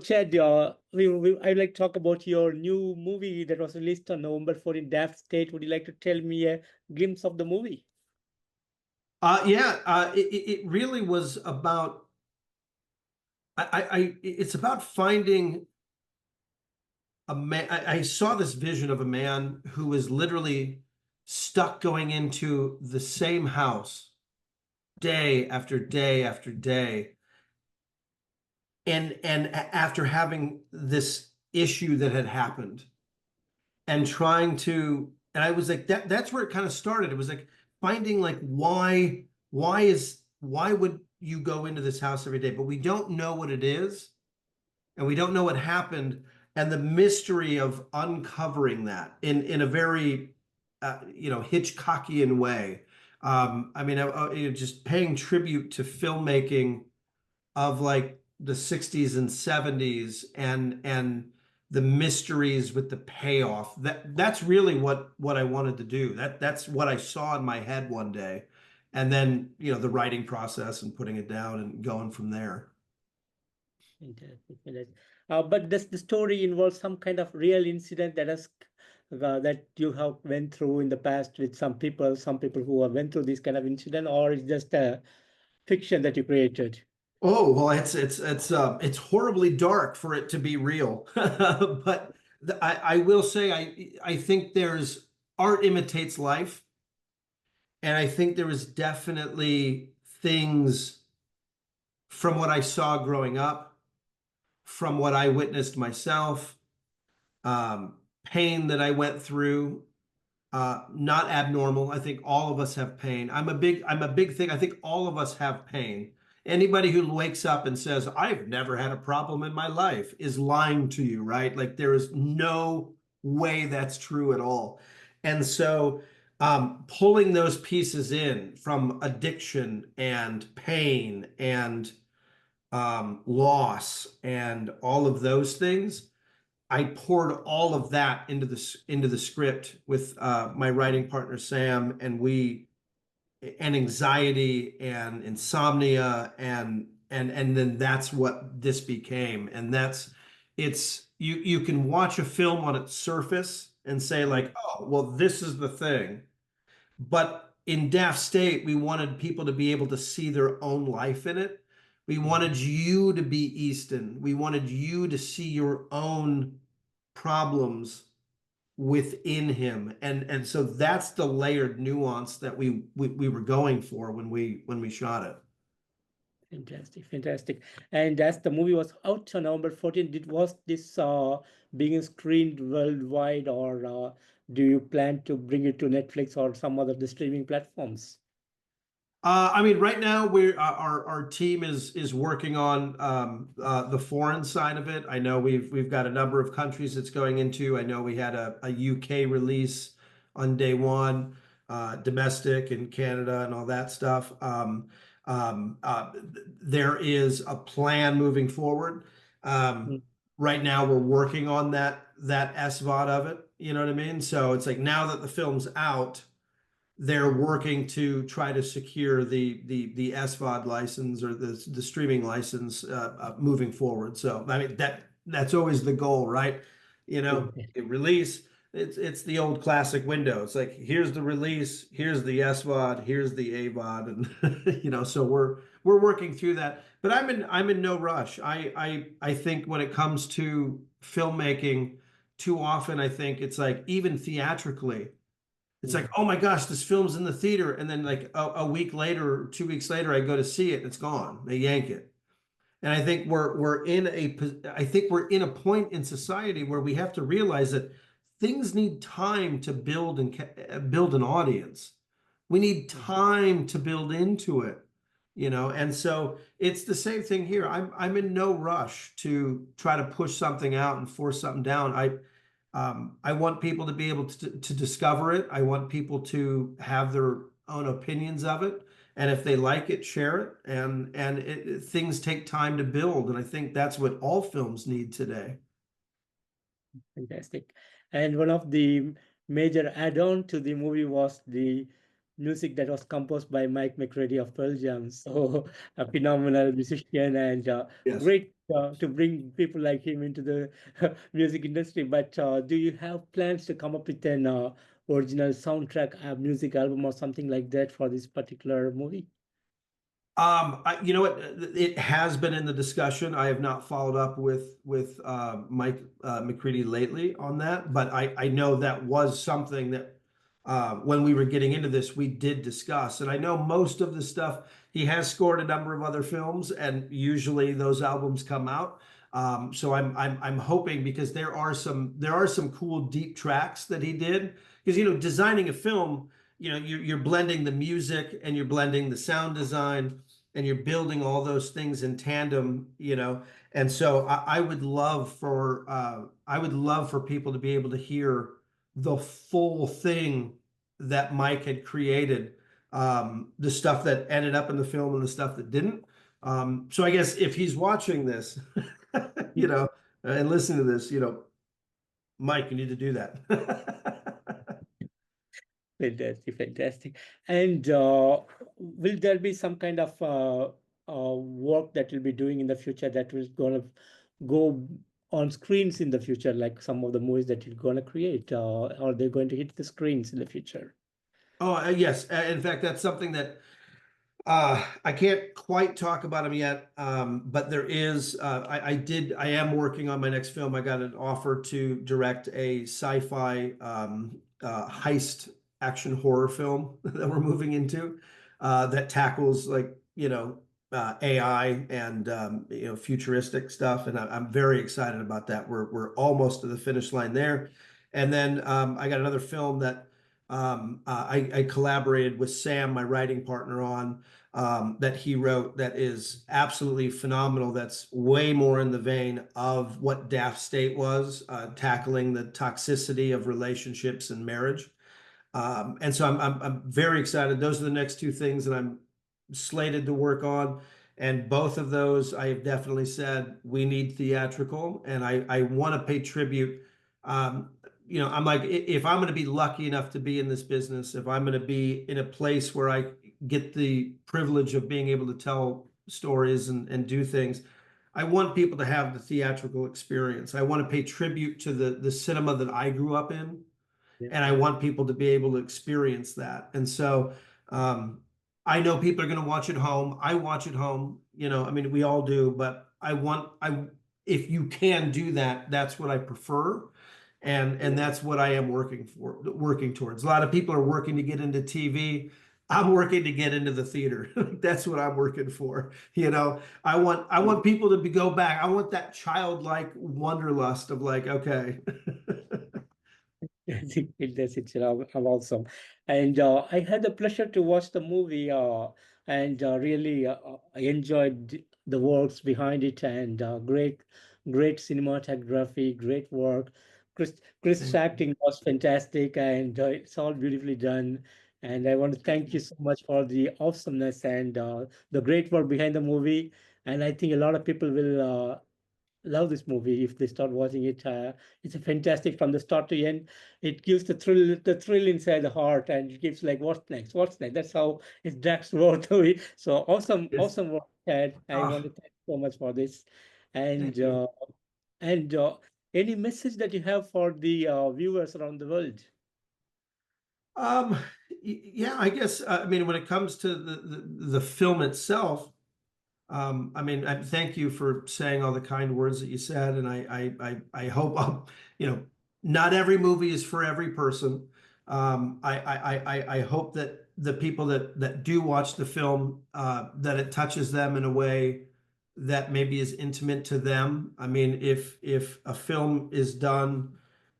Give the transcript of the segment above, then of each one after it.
Chad, I'd like to talk about your new movie that was released on November 14th, Daft State. Would you like to tell me a glimpse of the movie? It really was about it's about finding a man. I saw this vision of a man who was literally stuck going into the same house day after day after day, and after having this issue that had happened, and trying to, and I was like, that's where it kind of started. It was like finding like why would you go into this house every day? But we don't know what it is, and we don't know what happened, and the mystery of uncovering that in a very Hitchcockian way. Just paying tribute to filmmaking of like the 60s and 70s, and the mysteries with the payoff. That's really what I wanted to do. That's what I saw in my head one day. And then, the writing process and putting it down and going from there. Fantastic, fantastic. But does the story involve some kind of real incident that you have went through in the past with some people who have went through this kind of incident, or it's just a fiction that you created? Oh, well, it's horribly dark for it to be real. But I will say I think there's art imitates life. And I think there was definitely things from what I saw growing up, from what I witnessed myself, pain that I went through, not abnormal. I think all of us have pain. I'm a big thing. I think all of us have pain. Anybody who wakes up and says, I've never had a problem in my life, is lying to you, right? Like there is no way that's true at all. And so pulling those pieces in from addiction and pain and loss and all of those things, I poured all of that into the script with my writing partner Sam, and anxiety and insomnia, and then that's what this became. And it's you can watch a film on its surface and say like, oh, well, this is the thing. But in Daft State, we wanted people to be able to see their own life in it. We wanted you to be Easton. We wanted you to see your own problems within him, and so that's the layered nuance that we were going for when we shot it. Fantastic, fantastic. And as the movie was out on November 14th, was this being screened worldwide, or do you plan to bring it to Netflix or some other the streaming platforms? Right now our team is working on the foreign side of it. I know we've got a number of countries it's going into. I know we had a UK release on day one, domestic in Canada and all that stuff. Um, uh, there is a plan moving forward. Um, Mm. right now we're working on that SVOD of it. You know what I mean? So it's like now that the film's out, they're working to try to secure the SVOD license or the streaming license moving forward. So I mean that's always the goal, right? You release. It's the old classic window. It's like here's the release, here's the SVOD, here's the AVOD, and so we're working through that. But I'm in no rush. I think when it comes to filmmaking, too often I think it's like even theatrically it's like, Mm. oh my gosh, this film's in the theater, and then like a week later or 2 weeks later, I go to see it, and it's gone. They yank it. And I think we're in a point in society where we have to realize that things need time to build and build an audience. We need time to build into it. And so it's the same thing here. I'm in no rush to try to push something out and force something down. I want people to be able to discover it. I want people to have their own opinions of it. And if they like it, share it. And things take time to build. And I think that's what all films need today. Fantastic. And one of the major add-on to the movie was the music that was composed by Mike McCready of Pearl Jam. So a phenomenal musician and Yes. great to bring people like him into the music industry. But do you have plans to come up with an original soundtrack, music album, or something like that for this particular movie? You know what? It has been in the discussion. I have not followed up with Mike McCready lately on that, but I know that was something that when we were getting into this, we did discuss. And I know most of the stuff he has scored a number of other films, and usually those albums come out. So I'm hoping because there are some cool deep tracks that he did because designing a film, you're blending the music and you're blending the sound design and you're building all those things in tandem, and so I would love for people to be able to hear the full thing that Mike had created, the stuff that ended up in the film and the stuff that didn't. So I guess if he's watching this, and listening to this, Mike, you need to do that. Fantastic, fantastic. And will there be some kind of work that you'll be doing in the future that will gonna go on screens in the future, like some of the movies that you're gonna create? Are they going to hit the screens in the future? Oh, yes. In fact, that's something that I can't quite talk about them yet, but there is. I am working on my next film. I got an offer to direct a sci-fi heist action horror film that we're moving into that tackles like AI and futuristic stuff, and I'm very excited about that. We're almost to the finish line there, and then I got another film that I collaborated with Sam, my writing partner, on that he wrote that is absolutely phenomenal. That's way more in the vein of what Daft State was, tackling the toxicity of relationships and marriage. And so I'm very excited. Those are the next two things that I'm slated to work on. And both of those, I have definitely said we need theatrical, and I want to pay tribute. Um, I'm like, if I'm going to be lucky enough to be in this business, if I'm going to be in a place where I get the privilege of being able to tell stories and do things, I want people to have the theatrical experience. I want to pay tribute to the cinema that I grew up in, Yeah. and I want people to be able to experience that. And so um, I know people are going to watch at home. I watch at home. I mean, we all do, but if you can do that, that's what I prefer. And that's what I am working towards. A lot of people are working to get into TV. I'm working to get into the theater. That's what I'm working for. I want people to go back. I want that childlike wanderlust of like, okay. It's awesome. And I had the pleasure to watch the movie and really I enjoyed the works behind it and great cinematography, great work. Chris Thank you. acting was fantastic and it's all beautifully done. And I want to thank you so much for the awesomeness and the great work behind the movie. And I think a lot of people will love this movie if they start watching it. It's a fantastic from the start to end. It gives the thrill inside the heart, and it gives like what's next, what's next. That's how it drags throughout the way. So awesome, Yes. awesome work, Ted. I want Ah, to thank you so much for this, and thank you. uh, and any message that you have for the viewers around the world? Um, yeah, I guess, I mean, when it comes to the film itself, I mean, I thank you for saying all the kind words that you said, and I hope, not every movie is for every person. I hope that the people that do watch the film, that it touches them in a way that maybe is intimate to them. I mean, if a film is done,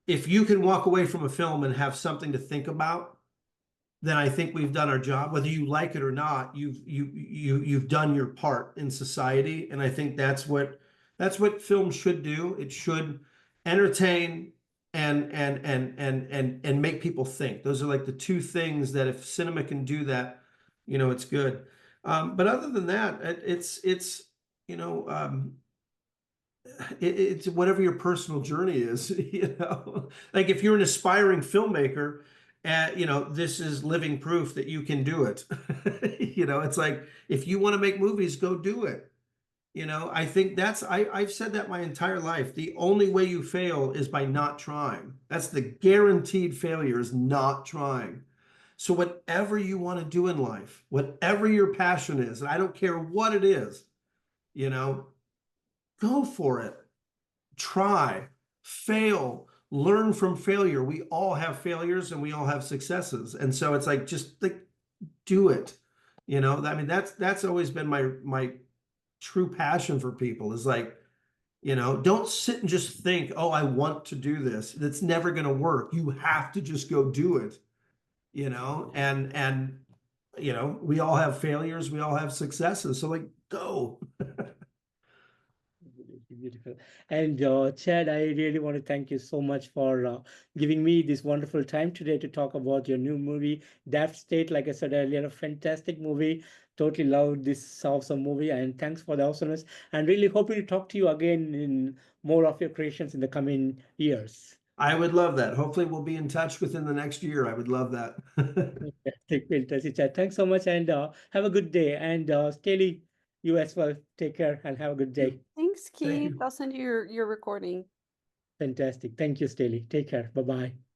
if you can walk away from a film and have something to think about, then I think we've done our job. Whether you like it or not, you've done your part in society, and I think that's what film should do. It should entertain and make people think. Those are like the two things that if cinema can do that, it's good. But other than that, it's you know it's whatever your personal journey is. Like if you're an aspiring filmmaker And, this is living proof that you can do it. It's like, if you want to make movies, go do it. I think I've said that my entire life. The only way you fail is by not trying. That's the guaranteed failure, is not trying. So whatever you want to do in life, whatever your passion is, and I don't care what it is, you know, go for it. Try, fail, learn from failure. We all have failures and we all have successes. And so it's like, just like, do it. I mean, that's always been my true passion for people, is like, don't sit and just think, oh, I want to do this. That's never going to work. You have to just go do it, and we all have failures, we all have successes. So like, go. Beautiful. And Chad, I really want to thank you so much for giving me this wonderful time today to talk about your new movie, Daft State. Like I said earlier, a fantastic movie. Totally loved this awesome movie, and thanks for the awesomeness. And really hoping to talk to you again in more of your creations in the coming years. I would love that. Hopefully we'll be in touch within the next year. I would love that. Fantastic, fantastic, Chad. Thanks so much, and have a good day. And Staley, you as well. Take care and have a good day. Thanks, Thank Keith. you. I'll send you your recording. Fantastic. Thank you, Staley. Take care. Bye bye.